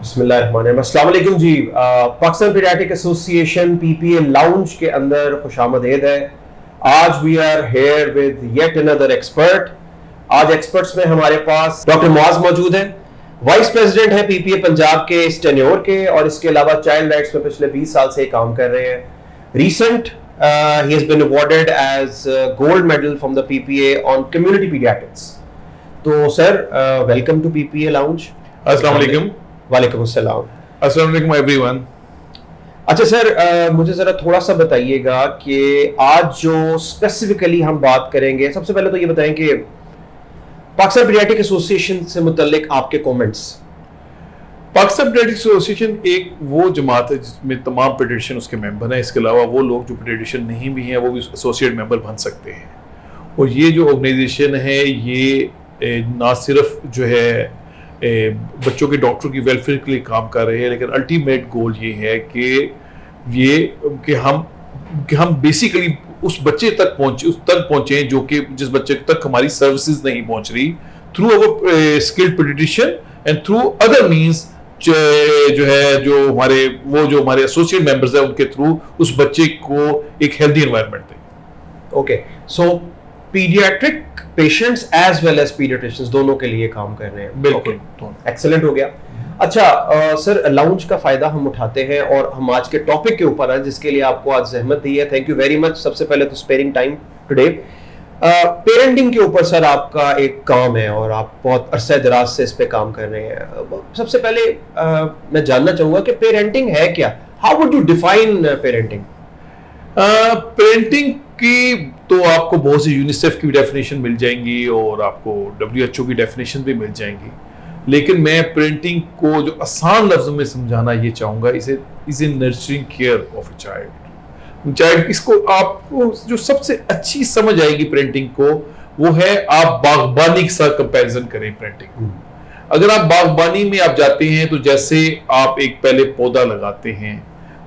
بسم اللہ الرحمن الرحیم. السلام علیکم جی. پاکستان پیڈیاٹرک ایسوسی ایشن PPA لاؤنج کے اندر خوش آمدید ہے. آج we are here with yet another expert. آج ایکسپرٹس میں ہمارے پاس ڈاکٹر معاذ موجود ہیں. وائس پریزیڈنٹ ہیں PPA پنجاب کے اس ٹینیور کے, اور اس کے علاوہ چائلڈ رائٹس میں پچھلے 20 سال سے کام کر رہے ہیں. Recent he has been awarded as gold medal from the PPA on community pediatrics. تو sir welcome to PPA lounge. السلام علیکم. وعلیکم السلام. السلام علیکم ایوری ون. اچھا سر, مجھے ذرا تھوڑا سا بتائیے گا کہ آج جو اسپیسیفکلی ہم بات کریں گے, سب سے پہلے تو یہ بتائیں کہ پاکستان پیڈیاٹرک ایسوسی ایشن سے متعلق آپ کے کومنٹس. پاکستان پیڈیاٹرک ایسوسی ایشن ایک وہ جماعت ہے جس میں تمام پیڈیاٹرین اس کے ممبر ہیں. اس کے علاوہ وہ لوگ جو پیڈیاٹرین نہیں بھی ہیں وہ بھی ایسوسیٹ ممبر بن سکتے ہیں. اور یہ جو آرگنائزیشن ہے یہ نہ صرف جو ہے بچوں کے ڈاکٹر کی ویلفیئر کے لیے کام کر رہے ہیں, لیکن الٹیمیٹ گول یہ ہے کہ ہم بیسیکلی اس بچے تک پہنچیں جو کہ جس بچے تک ہماری سروسز نہیں پہنچ رہی, through over skilled paediatrician and through other means جو ہمارے ایسوسیٹ ممبرز ہیں ان کے تھرو اس بچے کو ایک ہیلدی انوائرمنٹ دیں. Okay, so paediatric patients as well as paediatricians دونوں کے لیے کام کر رہے ہیں. بالکل ایکسلنٹ ہو گیا. اچھا سر, لاؤنج کا فائدہ ہم اٹھاتے ہیں اور ہم آج کے ٹاپک کے اوپر ہیں جس کے لیے آپ کو آج زحمت دی ہے. Thank you very much. سب سے پہلے تو اسپیئرنگ ٹائم ٹوڈے. پیرنٹنگ کے اوپر سر آپ کا ایک کام ہے اور آپ بہت عرصہ دراز سے اس پہ کام کر رہے ہیں. سب سے پہلے میں جاننا چاہوں گا کہ پیرنٹنگ ہے کیا. How would you define parenting? Parenting کی تو آپ کو بہت سی یونیسیف کی ڈیفینیشن مل جائیں گی اور آپ کو WHO کی ڈیفینیشن بھی مل جائیں گی, لیکن میں پیرنٹنگ کو جو آسان لفظوں میں سمجھانا یہ چاہوں گا, اسے nurturing care of a child. اس کو آپ کو جو سب سے اچھی سمجھ آئے گی پیرنٹنگ کو وہ ہے آپ باغبانی کے ساتھ کمپیریزن کریں پیرنٹنگ. اگر آپ باغبانی میں آپ جاتے ہیں تو جیسے آپ ایک پہلے پودا لگاتے ہیں,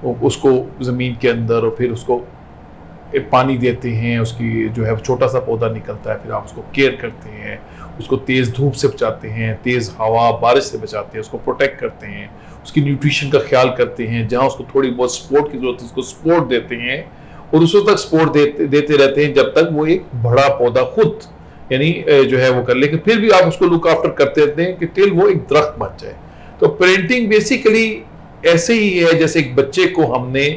اس کو زمین کے اندر, اور پھر اس کو پانی دیتے ہیں, اس کی جو ہے چھوٹا سا پودا نکلتا ہے, پھر آپ اس کو کیئر کرتے ہیں, اس کو تیز دھوپ سے بچاتے ہیں, تیز ہوا بارش سے بچاتے ہیں, اس کو پروٹیکٹ کرتے ہیں, اس کی نیوٹریشن کا خیال کرتے ہیں, جہاں اس کو تھوڑی بہت سپورٹ کی ضرورت ہے اس کو سپورٹ دیتے ہیں, اور اس وقت تک سپورٹ دیتے رہتے ہیں جب تک وہ ایک بڑا پودا خود یعنی جو ہے وہ کر لے. پھر بھی آپ اس کو لک آفٹر کرتے رہتے ہیں کہ ٹل وہ ایک درخت بن جائے. تو پیرنٹنگ بیسیکلی ایسے ہی ہے جیسے ایک بچے کو ہم نے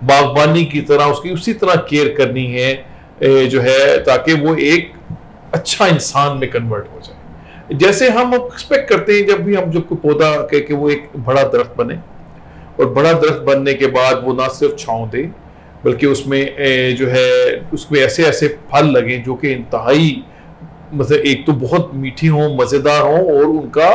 باغبانی کی طرح اس کی اسی طرح کیئر کرنی ہے جو ہے تاکہ وہ ایک اچھا انسان میں کنورٹ ہو جائے. جیسے ہم ایکسپیکٹ کرتے ہیں جب بھی ہم کوئی پودا کہ وہ ایک بڑا درخت بنے, اور بڑا درخت بننے کے بعد وہ نہ صرف چھاؤں دے بلکہ اس میں جو ہے اس میں ایسے پھل لگیں جو کہ انتہائی مطلب ایک تو بہت میٹھی ہوں, مزیدار ہوں, اور ان کا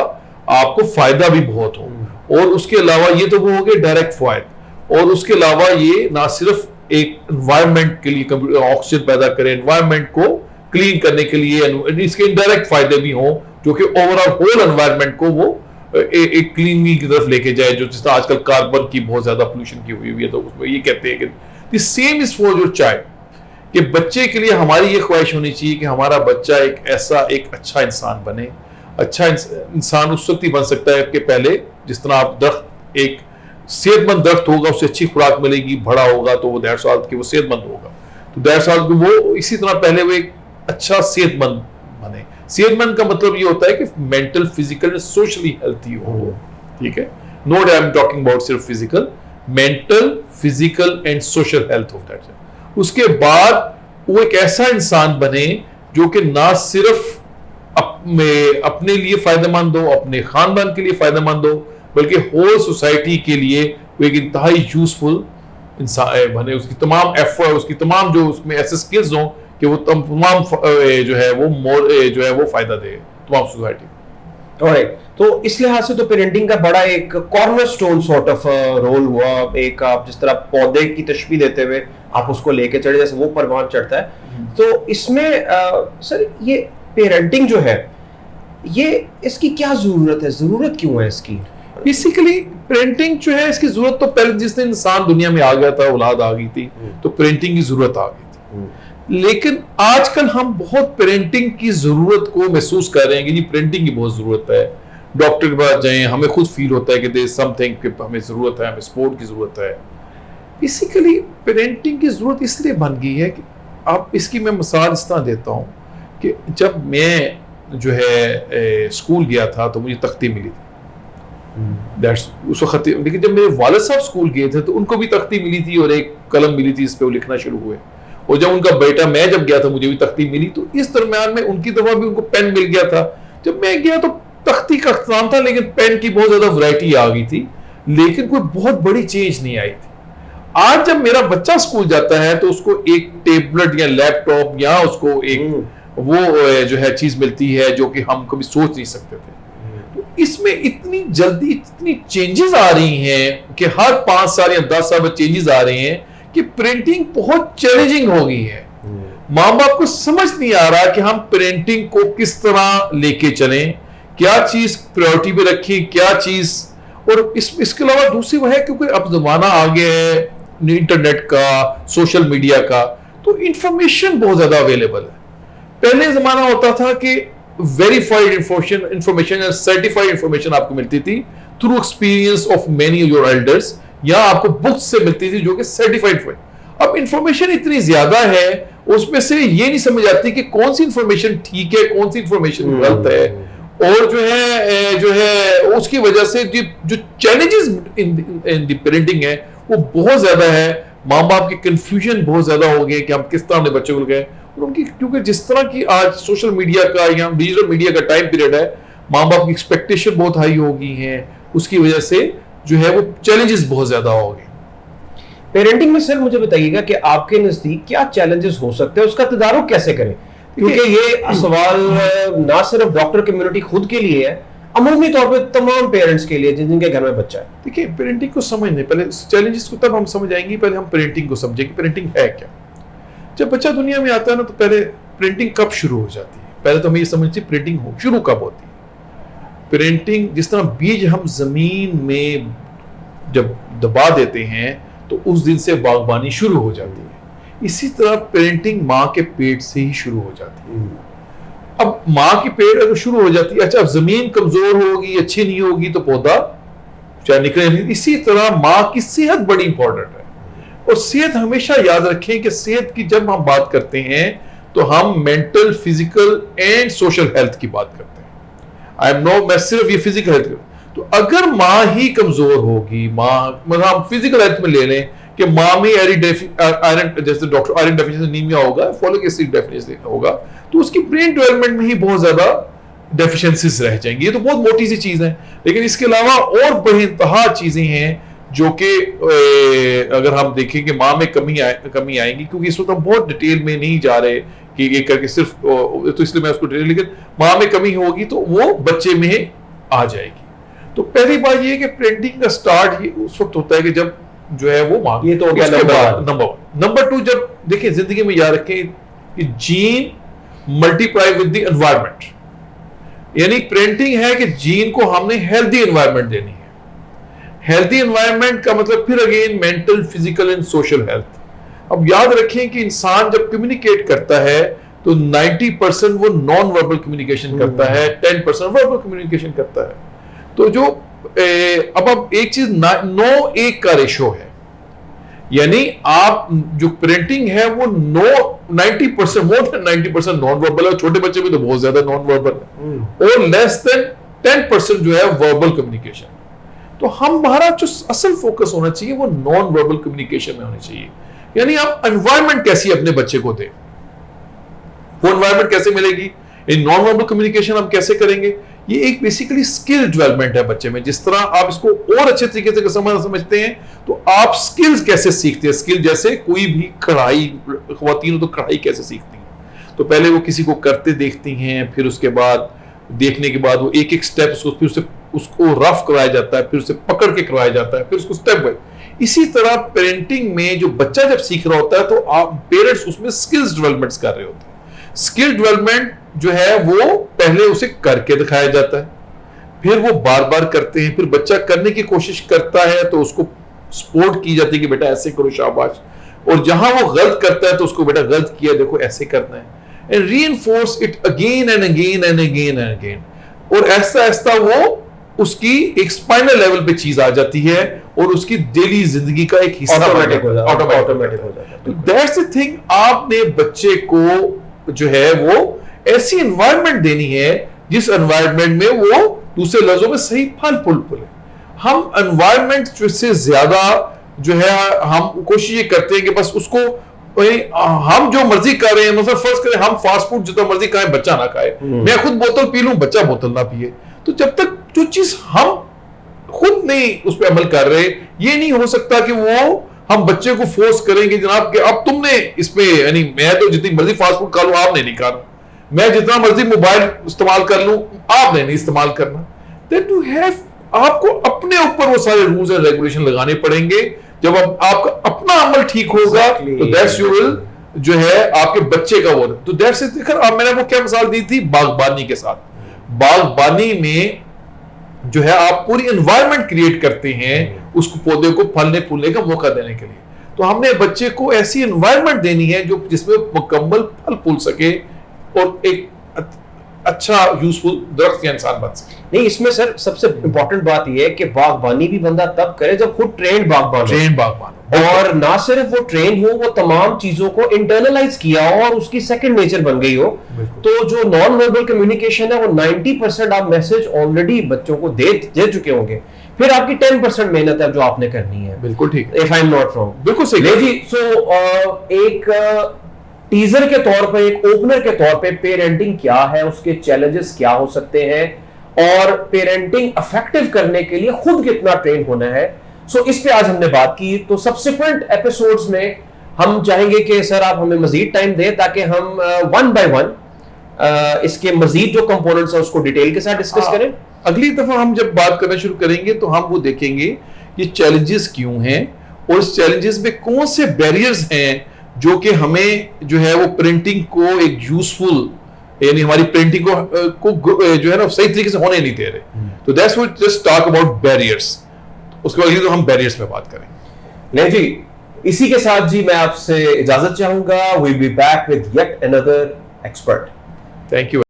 آپ کو فائدہ بھی بہت ہو. اور اس کے علاوہ یہ تو وہ ہو گئے ڈائریکٹ فوائد, اور اس کے علاوہ یہ نہ صرف ایک انوائرمنٹ کے لیے آکسیجن پیدا کرے, انوائرمنٹ کو کلین کرنے کے لیے اس کے انڈائریکٹ فائدے بھی ہوں جو کہ اوور آل ہول انوائرمنٹ کو وہ ایک کلیننگ کی طرف لے کے جائے. جو جس طرح آج کل کاربن کی بہت زیادہ پولوشن کی ہوئی ہے, تو اس میں یہ کہتے ہیں کہ the same is for your child, کہ بچے کے لیے ہماری یہ خواہش ہونی چاہیے کہ ہمارا بچہ ایک اچھا انسان بنے. اچھا انسان اس وقت ہی بن سکتا ہے کہ پہلے جس طرح آپ درخت ایک صحت مند درخت ہوگا, اسے اچھی خوراک ملے گی, بڑا ہوگا تو وہ 1.5 سال کہ وہ صحت مند ہوگا, تو 1.5 سال وہ اسی طرح پہلے وہ ایک اچھا صحت مند بنے. صحت مند کا مطلب یہ ہوتا ہے کہ مینٹل, فزیکل, سوشلی ہیلتھی ہو. ٹھیک ہے, not I am talking about صرف physical, mental, physical and social health of that. اس کے بعد وہ ایک ایسا انسان بنے جو کہ نہ صرف اپنے لیے فائدہ مند ہو, اپنے خاندان کے لیے فائدہ مند ہو, بلکہ ہول سوسائٹی کے لیے وہ ایک انتہائی یوزفل انسان بنے. اس کی تمام ایفرٹ, اس کی تمام جو اس میں ایسے سکلز ہوں کہ وہ تمام جو ہے وہ فائدہ دے تمام سوسائٹی. تو اس لحاظ سے تو پیرنٹنگ کا بڑا ایک corner stone sort of role ہوا. ایک آپ جس طرح پودے کی تشبیہ دیتے ہوئے آپ اس کو لے کے چڑھے جیسے وہ پروان چڑھتا ہے, تو اس میں سر یہ پیرنٹنگ جو ہے یہ اس کی کیا ضرورت ہے, ضرورت کیوں ہے اس کی؟ بیسیکلی پرنٹنگ جو ہے اس کی ضرورت تو پہلے جس دن انسان دنیا میں آ گیا تھا, اولاد آ گئی تھی, تو پرنٹنگ کی ضرورت آ گئی تھی. لیکن آج کل ہم بہت پرنٹنگ کی ضرورت کو محسوس کر رہے ہیں کہ جی پرنٹنگ کی بہت ضرورت ہے, ڈاکٹر کے پاس جائیں, ہمیں خود فیل ہوتا ہے کہ دیر سم تھنگ کہ ہمیں ضرورت ہے, ہمیں سپورٹ کی ضرورت ہے. بیسیکلی پیرنٹنگ کی ضرورت اس لیے بن گئی ہے کہ اب اس کی میں مثال اس طرح دیتا ہوں کہ جب میں جو ہے اسکول گیا تھا تو مجھے تختی ملی تھی اس وقت, لیکن جب میرے والد صاحب اسکول گئے تھے تو ان کو بھی تختی ملی تھی اور ایک قلم ملی تھی, اس پہ وہ لکھنا شروع ہوئے. اور جب ان کا بیٹا, میں جب گیا تھا مجھے بھی تختی ملی, تو اس درمیان میں ان کی طرف بھی ان کو پین مل گیا تھا. جب میں گیا تو تختی کا اختتام تھا لیکن پین کی بہت زیادہ ورائٹی آ گئی تھی, لیکن کوئی بہت بڑی چینج نہیں آئی تھی. آج جب میرا بچہ اسکول جاتا ہے تو اس کو ایک ٹیبلٹ یا لیپ ٹاپ یا اس کو ایک وہ جو ہے چیز ملتی ہے جو کہ ہم کبھی سوچ نہیں سکتے تھے. تو اس میں اتنی جلدی اتنی چینجز آ رہی ہیں کہ ہر 5 سال یا 10 سال میں چینجز آ رہے ہیں کہ پرنٹنگ بہت چیلنجنگ ہو گئی ہے. ماں باپ کو سمجھ نہیں آ رہا کہ ہم پرنٹنگ کو کس طرح لے کے چلیں, کیا چیز پریورٹی پہ رکھیں, کیا چیز. اور اس کے علاوہ دوسری وہ ہے کیونکہ اب زمانہ آ گیا ہے انٹرنیٹ کا, سوشل میڈیا کا, تو انفارمیشن بہت زیادہ اویلیبل ہے. پہلے زمانہ ہوتا تھا کہ ویریفائڈ انفارمیشن یا سرٹیفائڈ انفارمیشن آپ کو ملتی تھی through experience of many your elders, یا آپ کو بکس سے ملتی تھی جو کہ سرٹیفائڈ. اب انفارمیشن اتنی زیادہ ہے, اس میں سے یہ نہیں سمجھ آتی کہ کون سی انفارمیشن ٹھیک ہے, کون سی انفارمیشن غلط ہے. اور جو ہے اس کی وجہ سے جو چیلنجز ان دی پیرنٹنگ ہے وہ بہت زیادہ ہے. ماں باپ کی کنفیوژن بہت زیادہ ہو گئی کہ ہم کس طرح اپنے بچوں کو گئے, اور ان کی کیونکہ جس طرح کی آج سوشل میڈیا کا یا ڈیجیٹل میڈیا کا ٹائم پیریڈ ہے, ماں باپ کی ایکسپیکٹیشن بہت ہائی ہو گئی ہیں, اس کی وجہ سے جو ہے وہ چیلنجز بہت زیادہ ہو گئے. پیرنٹنگ میں سر مجھے بتائیے گا کہ آپ کے نزدیک کیا چیلنجز ہو سکتے ہیں, اس کا تدارک کیسے کریں, کیونکہ یہ سوال نہ صرف ڈاکٹر کمیونٹی خود کے لیے ہے, عمومی طور پہ تمام پیرنٹس کے لیے جن کے گھر میں بچہ ہے. دیکھیں پیرنٹنگ کو سمجھنے, پہلے چیلنجز کو تب ہم سمجھ آئیں گے, پہلے ہم پیرنٹنگ کو سمجھیں کہ پیرنٹنگ ہے کیا. جب بچہ دنیا میں آتا ہے نا تو پہلے پیرنٹنگ کب شروع ہو جاتی ہے, پہلے تو ہمیں یہ سمجھتے ہیں پیرنٹنگ شروع کب ہوتی ہے. پیرنٹنگ جس طرح بیج ہم زمین میں جب دبا دیتے ہیں تو اس دن سے باغبانی شروع ہو جاتی ہے, اسی طرح پیرنٹنگ ماں کے پیٹ سے ہی شروع ہو جاتی ہے. اب ماں کی پیٹ اگر شروع ہو جاتی ہے, اچھا اب زمین کمزور ہوگی, اچھی نہیں ہوگی تو پودا چاہے نکلے نہیں. اسی طرح ماں کی صحت بڑی امپورٹنٹ ہے, اور صحت ہمیشہ یاد رکھیں کہ صحت کی جب ہم بات کرتے ہیں تو ہم mental, physical and social health کی بات کرتے ہیں. میں صرف یہ فزیکل ہیلتھ, تو اگر ماں ہی کمزور ہوگی, ماں مطلب ہم فزیکل ہیلتھ میں لے لیں کہ ماں میں جیسے ڈاکٹر آئرن ڈیفیشنسی انیمیا ہوگا, فولک ایسڈ ڈیفیشنسی ہوگا, تو اس کی برین ڈیولپمنٹ میں ہی بہت زیادہ ڈیفیشنسیز رہ جائیں گی. یہ تو بہت موٹی سی چیز ہے, لیکن اس کے علاوہ اور بے انتہا چیزیں ہیں جو کہ اگر ہم دیکھیں کہ ماں میں کمی آئیں گی, کیونکہ اس وقت ہم بہت ڈیٹیل میں نہیں جا رہے کہ یہ کر کے صرف, تو اس لیے میں اس کو ڈیٹیل, لیکن ماں میں کمی ہوگی تو وہ بچے میں آ جائے گی. تو پہلی بات یہ ہے کہ پرنٹنگ کا سٹارٹ اس وقت ہوتا ہے کہ جب جو ہے وہ ماں, یہ تو ہو گیا نمبر 1. نمبر 2, جب دیکھیں زندگی میں یاد رکھیں کہ gene multiply with the environment, یعنی پرنٹنگ ہے کہ جین کو ہم نے ہیلدی انوائرمنٹ دینی ہے. ہیلدی انوائرمنٹ کا مطلب پھر again mental, physical and social health. اب یاد رکھیں کہ انسان جب کمیونیکیٹ کرتا ہے تو 90% وہ نان وربل کمیونیکیشن کرتا ہے, 10% وربل کمیونیکیشن کرتا ہے. تو جو اب ایک چیز 9:1 کا ریشو ہے, یعنی آپ جو پرنٹنگ ہے وہ 90% مور دین 90% نان وربل ہے, چھوٹے بچے بھی تو بہت زیادہ نان وربل ہے, اور لیس دین 10% جو ہے وربل کمیونیکیشن. تو ہمارا جو اصل فوکس ہونا چاہیے وہ نان وربل کمیونیکیشن میں ہونی چاہیے. یعنی آپ انوائرمنٹ کیسی اپنے بچے کو دیں, وہ انوائرمنٹ کیسے ملے گی, نان وربل کمیونیکیشن ہم کیسے کریں گے. یہ ایک بیسیکلی اسکل ڈیولپمنٹ ہے بچے میں. جس طرح آپ اس کو اور اچھے طریقے سے سمجھتے ہیں تو آپ اسکلز کیسے سیکھتے ہیں. اسکل جیسے کوئی بھی کڑھائی, خواتین تو کڑھائی کیسے سیکھتی ہیں, تو پہلے وہ کسی کو کرتے دیکھتی ہیں, پھر اس کے بعد دیکھنے کے بعد وہ ایک اسٹیپ پھر اس کو رف کرایا جاتا ہے, پھر اسے پکڑ کے کرایا جاتا ہے, پھر اس کو اسٹیپ بائی. اسی طرح پیرنٹنگ میں جو بچہ جب سیکھ رہا ہوتا ہے تو آپ پیرنٹس اس میں اسکلز ڈیولپمنٹ کر رہے ہوتے ہیں. اسکل ڈیولپمنٹ جو ہے وہ پہلے اسے کر کے دکھایا جاتا ہے, پھر وہ بار بار کرتے ہیں, پھر بچہ کرنے کی کوشش کرتا ہے تو اس کو سپورٹ کی جاتی ہے کہ بیٹا ایسے کرو, شاباش. اور جہاں وہ غلط کرتا ہے تو اس کو بیٹا غلط کیا, دیکھو ایسے کرنا ہے, and reinforce it again and again and again and again. اور ایسا ایسا وہ اس کی ایک اسپائنل لیول پہ چیز آ جاتی ہے اور اس کی ڈیلی زندگی کا ایک حصہ آٹومیٹک ہو جاتا ہے. That's the thing. آپ نے بچے کو جو ہے وہ ایسی انوائرمنٹ دینی ہے جس انوائرمنٹ میں وہ دوسرے لفظوں میں صحیح پھل پھول پھولے. ہم انوائرمنٹ سے زیادہ جو ہے ہم کوشش یہ کرتے ہیں کہ بس اس کو ہم جو مرضی کر رہے ہیں, مثلا فرض کریں ہم فاسٹ فوڈ جتنا مرضی کھائیں بچہ نہ کھائے, میں خود بوتل پی لوں بچہ بوتل نہ پیے. تو جب تک جو چیز ہم خود نہیں اس پہ عمل کر رہے, یہ نہیں ہو سکتا کہ وہ ہم بچے کو فورس کریں گے جناب کہ اب تم نے اس پہ, یعنی میں تو جتنی مرضی فاسٹ فوڈ کھا لوں آپ نے نہیں کھانا, میں جتنا مرضی موبائل استعمال کر لوں آپ نے نہیں استعمال کرنا. Then to have آپ کو اپنے اوپر وہ سارے رولز اینڈ ریگولیشن لگانے پڑیں گے. جب آپ کا اپنا عمل ٹھیک ہوگا تو دیٹس یو ول جو ہے آپ کے بچے کا وہ. تو دیٹس میں نے وہ کیا مثال دی تھی باغبانی کے ساتھ. باغبانی میں جو ہے آپ پوری انوائرمنٹ کریٹ کرتے ہیں اس کو پودے کو پھلنے پھولنے کا موقع دینے کے لیے. تو ہم نے بچے کو ایسی انوائرمنٹ دینی ہے جو جس میں مکمل پھل پھول سکے اور ایک اچھا یوزفل درخت یا انسان بن سکے. نہیں, اس میں سر سب سے امپورٹنٹ بات یہ ہے کہ باغبانی بھی بندہ تب کرے جب خود ٹرینڈ باغبان ہو, اور نہ صرف وہ ٹرین ہو, وہ تمام چیزوں کو انٹرنلائز کیا ہو اور اس کی سیکنڈ نیچر بن گئی ہو. تو جو نان وربل کمیونیکیشن ہے وہ 90% آپ میسج آلریڈی بچوں کو دے چکے ہوں گے. پھر آپ کی 10% محنت ہے جو آپ نے کرنی ہے. بالکل ٹھیک ہے, if I'm not wrong. بالکل صحیح جی. سو ایک ٹیزر کے طور پہ, ایک اوپنر کے طور پہ پیرنٹنگ کیا ہے, اس کے چیلنجز کیا ہو سکتے ہیں, اور پیرنٹنگ افیکٹو کرنے کے لیے خود کتنا ٹرین ہونا ہے. سو اس پہ آج ہم نے بات کی. تو سبسیکوینٹ ایپیسوڈز میں ہم چاہیں گے کہ سر آپ ہمیں مزید ٹائم دیں تاکہ ہم ون بائی ون اس کے مزید جو کمپوننٹس ہیں اس کو ڈیٹیل کے ساتھ ڈسکس کریں. اگلی دفعہ ہم جب بات کرنا شروع کریں گے تو ہم وہ دیکھیں گے یہ چیلنجز کیوں ہیں اور اس چیلنجز میں کون سے بیریئرز ہیں جو کہ ہمیں جو ہے وہ پرنٹنگ کو ایک یوزفل, یعنی ہماری پرنٹنگ کو جو ہے نا صحیح طریقے سے ہونے نہیں دے رہے. تو that's we just talk about barriers. اس کے بعد ہم بیریئرز پہ بات کریں گے. نہیں جی, اسی کے ساتھ جی میں آپ سے اجازت چاہوں گا. We will be back with yet another expert. Thank you.